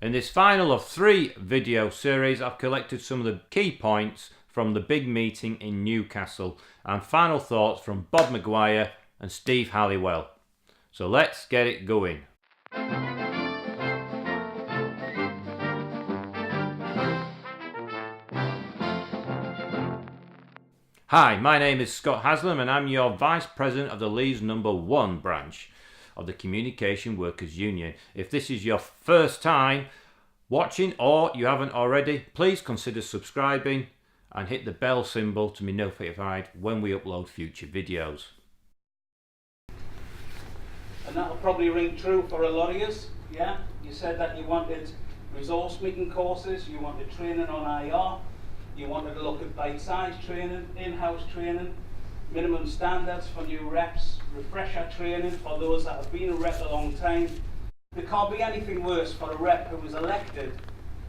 In this final of 3 video series, I've collected some of the key points from the big meeting in Newcastle and final thoughts from Bob Maguire and Steve Halliwell. So let's get it going. Hi, my name is Scott Haslam and I'm your Vice President of the Leeds number 1 branch of the Communication Workers Union. If this is your first time watching or you haven't already, please consider subscribing and hit the bell symbol to be notified when we upload future videos. And that'll probably ring true for a lot of us, yeah? You said that you wanted resource meeting courses, you wanted training on IR, you wanted to look at bite-sized training, in-house training, minimum standards for new reps, refresher training for those that have been a rep a long time. There can't be anything worse for a rep who was elected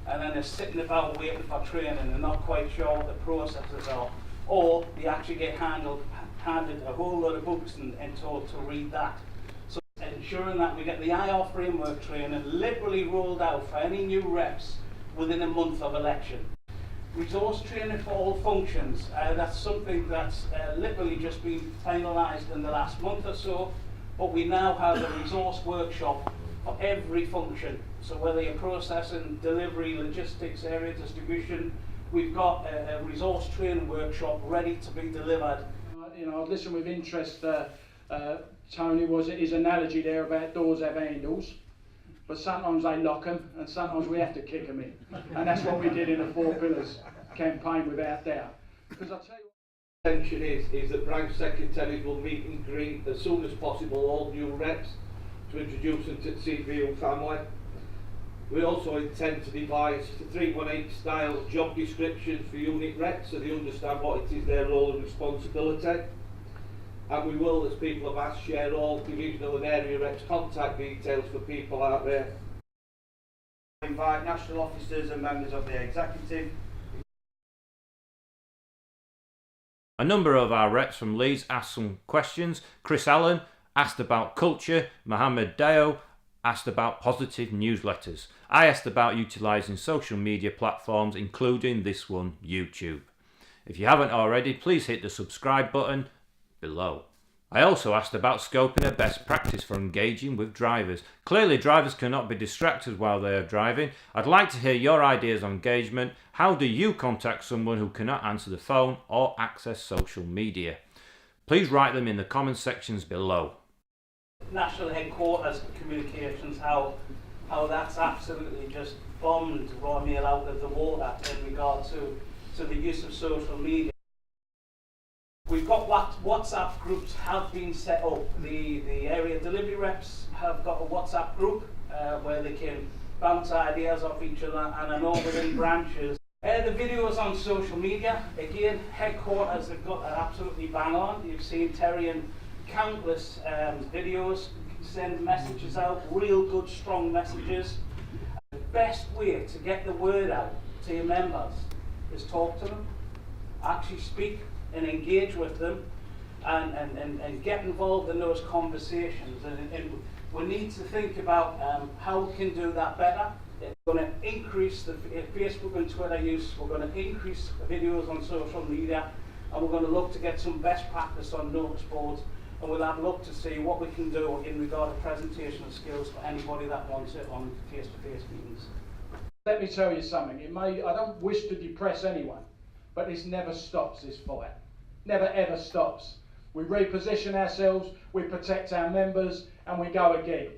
and then is sitting about waiting for training and not quite sure what the processes are, or they actually get handed a whole lot of books and told to read that. So ensuring that we get the IR framework training literally rolled out for any new reps within a month of election. Resource training for all functions, that's something that's literally just been finalised in the last month or so, but we now have a resource workshop for every function. So whether you're processing, delivery, logistics, area distribution, we've got a resource training workshop ready to be delivered. I've listened with interest, Tony, his analogy there about doors have handles. But sometimes they lock them, and sometimes we have to kick them in. And that's what we did in the 4 Pillars campaign, without doubt. Because I'll tell you what the intention is that branch secretaries will meet and greet as soon as possible all new reps to introduce them to the CWU family. We also intend to devise 318 style job descriptions for unit reps so they understand what it is their role and responsibility. And we will, as people have asked, share all divisional and area reps' contact details for people out there. We invite national officers and members of the executive. A number of our reps from Leeds asked some questions. Chris Allen asked about culture, Mohammed Deo asked about positive newsletters. I asked about utilising social media platforms, including this one, YouTube. If you haven't already, please hit the subscribe button below. I also asked about scoping a best practice for engaging with drivers. Clearly drivers cannot be distracted while they are driving. I'd like to hear your ideas on engagement. How do you contact someone who cannot answer the phone or access social media? Please write them in the comment sections below. National headquarters communications, how that's absolutely just bombed Royal Mail out of the water in regard to the use of social media. We've got WhatsApp groups have been set up. The area delivery reps have got a WhatsApp group where they can bounce ideas off each other, and I know within branches. The videos on social media, again, headquarters have got that absolutely bang on. You've seen Terry in countless videos, send messages out, real good strong messages. The best way to get the word out to your members is talk to them, actually speak and engage with them and get involved in those conversations, and we need to think about how we can do that better. We're going to increase the Facebook and Twitter use, we're going to increase videos on social media, and we're going to look to get some best practice on notice boards, and we'll have a look to see what we can do in regard to presentation skills for anybody that wants it on face-to-face meetings. Let me tell you something, I don't wish to depress anyone, but this never stops, this fight. Never ever stops. We reposition ourselves, we protect our members, and we go again.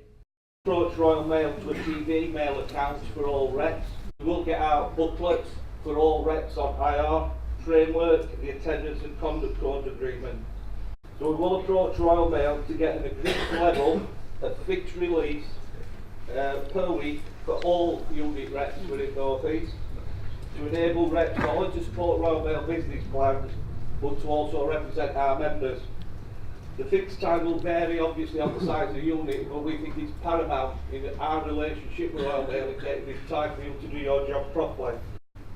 Approach Royal Mail to achieve email accounts for all reps. We will get out booklets for all reps on IR, framework, the attendance and conduct code agreement. So we will approach Royal Mail to get an agreed level of fixed release per week for all unit reps within North East, to enable reps not only to support Royal Mail business plans, but to also represent our members. The fixed time will vary obviously on the size of the unit, but we think it's paramount in our relationship with Royal Mail and getting this time for you to do your job properly.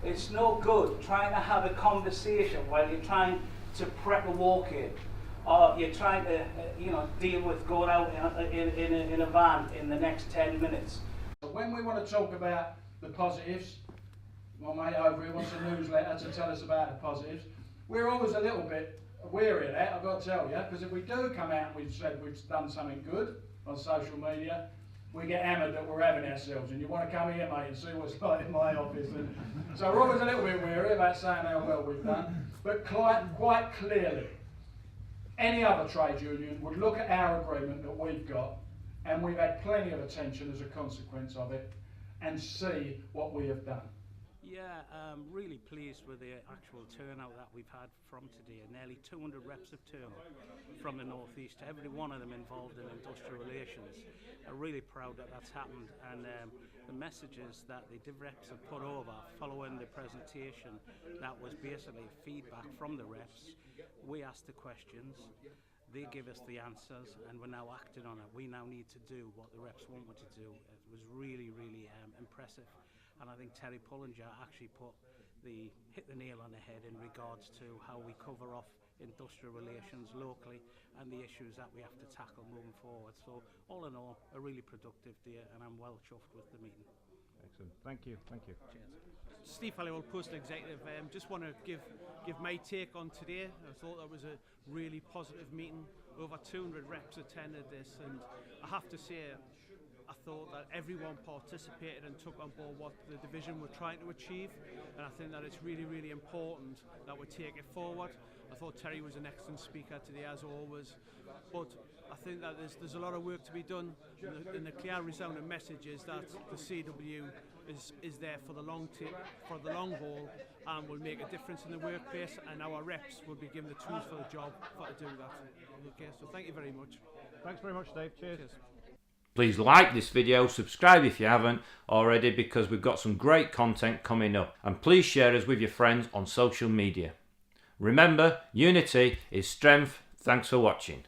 It's no good trying to have a conversation while you're trying to prep a walk-in, or you're trying to deal with going out in a van in the next 10 minutes. when we want to talk about the positives, my mate over here wants a newsletter to tell us about the positives. We're always a little bit weary of that, I've got to tell you, because if we do come out and we've said we've done something good on social media, we get hammered that we're having ourselves, and you want to come here, mate, and see what's like in my office. And so we're always a little bit weary about saying how well we've done, but quite clearly, any other trade union would look at our agreement that we've got, and we've had plenty of attention as a consequence of it, and see what we have done. Yeah, really pleased with the actual turnout that we've had from today. Nearly 200 reps have turned from the North East, every one of them involved in industrial relations. I'm really proud that that's happened, and the messages that the reps have put over following the presentation, that was basically feedback from the reps. We asked the questions, they give us the answers, and we're now acting on it. We now need to do what the reps want us to do. It was really, really impressive. And I think Terry Pullinger actually hit the nail on the head in regards to how we cover off industrial relations locally and the issues that we have to tackle moving forward. So all in all, a really productive day, and I'm well chuffed with the meeting. Excellent. Thank you. Thank you. Cheers. Steve Halliwell, Postal Executive. Just want to give my take on today. I thought that was a really positive meeting. Over 200 reps attended this, and I have to say, I thought that everyone participated and took on board what the division were trying to achieve, and I think that it's really, really important that we take it forward. I thought Terry was an excellent speaker today, as always, but I think that there's a lot of work to be done, and the clear resounding message is that the CW is there for the long haul, and will make a difference in the workplace, and our reps will be given the tools for the job to do that. Okay, so thank you very much. Thanks very much, Dave. Cheers. Cheers. Please like this video, subscribe if you haven't already, because we've got some great content coming up, and please share us with your friends on social media. Remember, unity is strength. Thanks for watching.